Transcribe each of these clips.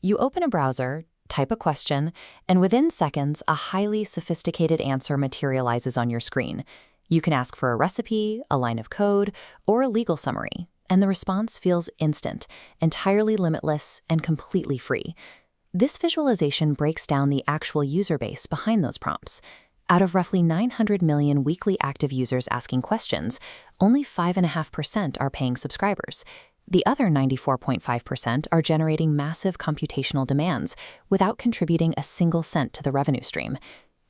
You open a browser, type a question, and within seconds, a highly sophisticated answer materializes on your screen. You can ask for a recipe, a line of code, or a legal summary, and the response feels instant, entirely limitless, and completely free. This visualization breaks down the actual user base behind those prompts. Out of roughly 900 million weekly active users asking questions, only 5.5% are paying subscribers. The other 94.5% are generating massive computational demands without contributing a single cent to the revenue stream.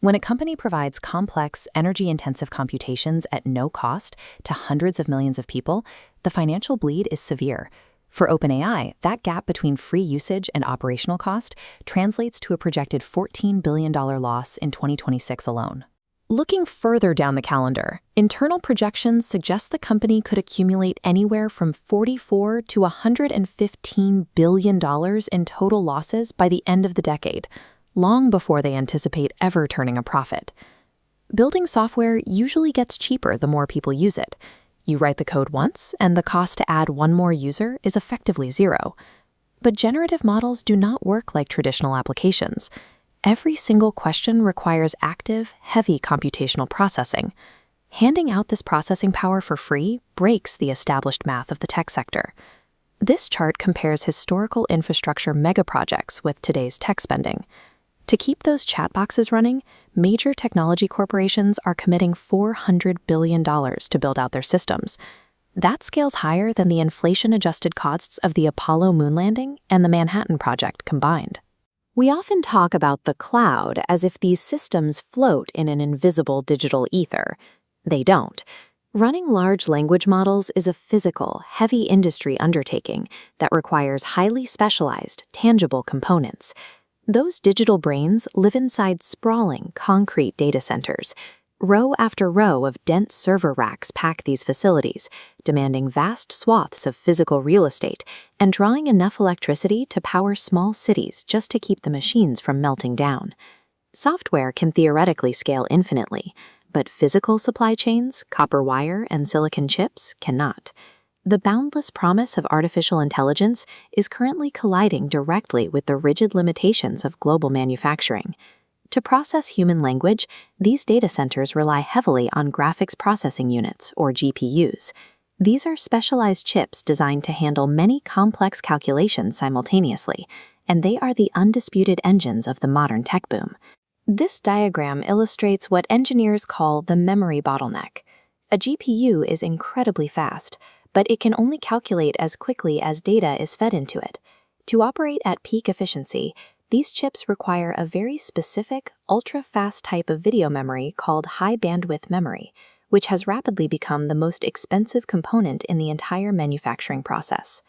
When a company provides complex, energy-intensive computations at no cost to hundreds of millions of people, the financial bleed is severe. For OpenAI, that gap between free usage and operational cost translates to a projected $14 billion loss in 2026 alone. Looking further down the calendar, internal projections suggest the company could accumulate anywhere from $44 to $115 billion in total losses by the end of the decade, long before they anticipate ever turning a profit. Building software usually gets cheaper the more people use it. You write the code once, and the cost to add one more user is effectively zero. But generative models do not work like traditional applications. Every single question requires active, heavy computational processing. Handing out this processing power for free breaks the established math of the tech sector. This chart compares historical infrastructure megaprojects with today's tech spending. To keep those chat boxes running, major technology corporations are committing $400 billion to build out their systems. That scales higher than the inflation-adjusted costs of the Apollo moon landing and the Manhattan Project combined. We often talk about the cloud as if these systems float in an invisible digital ether. They don't. Running large language models is a physical, heavy industry undertaking that requires highly specialized, tangible components. Those digital brains live inside sprawling, concrete data centers. Row after row of dense server racks pack these facilities, demanding vast swaths of physical real estate and drawing enough electricity to power small cities just to keep the machines from melting down. Software can theoretically scale infinitely, but physical supply chains, copper wire, and silicon chips cannot. The boundless promise of artificial intelligence is currently colliding directly with the rigid limitations of global manufacturing. To process human language, these data centers rely heavily on graphics processing units, or GPUs. These are specialized chips designed to handle many complex calculations simultaneously, and they are the undisputed engines of the modern tech boom. This diagram illustrates what engineers call the memory bottleneck. A GPU is incredibly fast, but it can only calculate as quickly as data is fed into it. To operate at peak efficiency, these chips require a very specific, ultra-fast type of video memory called high-bandwidth memory, which has rapidly become the most expensive component in the entire manufacturing process.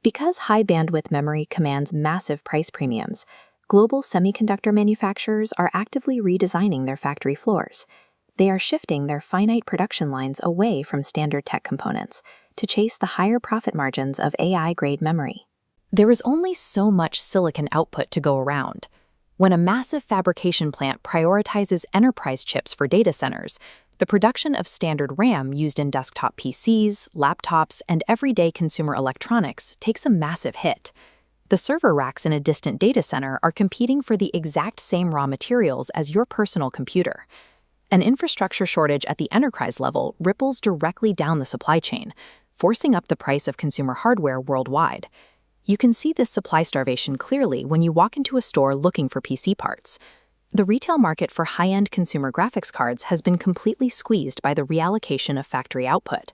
Because high-bandwidth memory commands massive price premiums, global semiconductor manufacturers are actively redesigning their factory floors. They are shifting their finite production lines away from standard tech components to chase the higher profit margins of AI-grade memory. There is only so much silicon output to go around. When a massive fabrication plant prioritizes enterprise chips for data centers, the production of standard RAM used in desktop PCs, laptops, and everyday consumer electronics takes a massive hit. The server racks in a distant data center are competing for the exact same raw materials as your personal computer. An infrastructure shortage at the enterprise level ripples directly down the supply chain, forcing up the price of consumer hardware worldwide. You can see this supply starvation clearly when you walk into a store looking for PC parts. The retail market for high-end consumer graphics cards has been completely squeezed by the reallocation of factory output.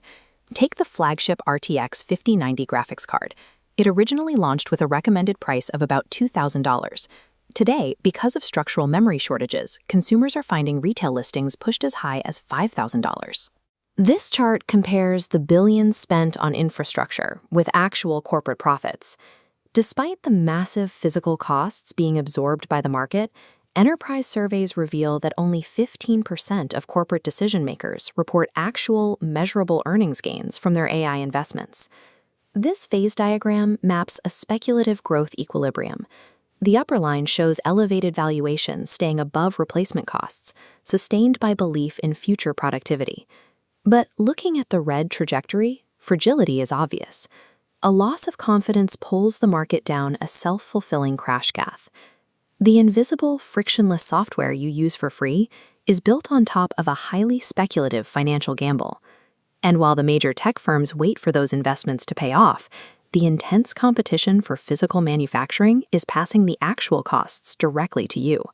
Take the flagship RTX 5090 graphics card. It originally launched with a recommended price of about $2,000. Today, because of structural memory shortages, consumers are finding retail listings pushed as high as $5,000. This chart compares the billions spent on infrastructure with actual corporate profits. Despite the massive physical costs being absorbed by the market, enterprise surveys reveal that only 15% of corporate decision-makers report actual, measurable earnings gains from their AI investments. This phase diagram maps a speculative growth equilibrium. The upper line shows elevated valuations staying above replacement costs, sustained by belief in future productivity. But looking at the red trajectory, fragility is obvious. A loss of confidence pulls the market down a self-fulfilling crash path. The invisible, frictionless software you use for free is built on top of a highly speculative financial gamble. And while the major tech firms wait for those investments to pay off, the intense competition for physical manufacturing is passing the actual costs directly to you.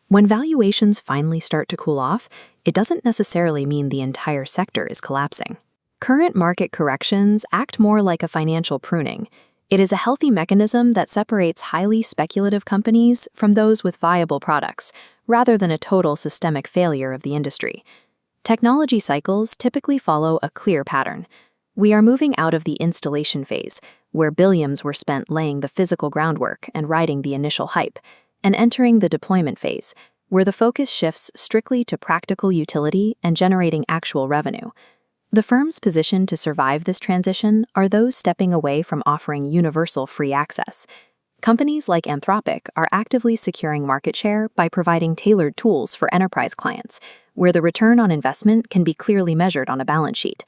When valuations finally start to cool off, it doesn't necessarily mean the entire sector is collapsing. Current market corrections act more like a financial pruning. It is a healthy mechanism that separates highly speculative companies from those with viable products, rather than a total systemic failure of the industry. Technology cycles typically follow a clear pattern. We are moving out of the installation phase, where billions were spent laying the physical groundwork and riding the initial hype, and entering the deployment phase, where the focus shifts strictly to practical utility and generating actual revenue. The firms positioned to survive this transition are those stepping away from offering universal free access. Companies like Anthropic are actively securing market share by providing tailored tools for enterprise clients, where the return on investment can be clearly measured on a balance sheet.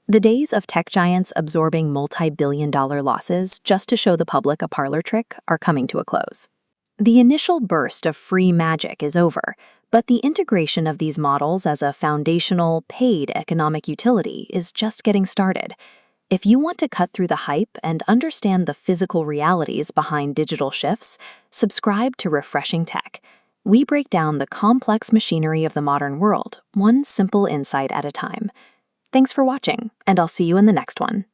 The days of tech giants absorbing multi-billion-dollar losses just to show the public a parlor trick are coming to a close. The initial burst of free magic is over, but the integration of these models as a foundational, paid economic utility is just getting started. If you want to cut through the hype and understand the physical realities behind digital shifts, subscribe to Refreshing Tech. We break down the complex machinery of the modern world, one simple insight at a time. Thanks for watching, and I'll see you in the next one.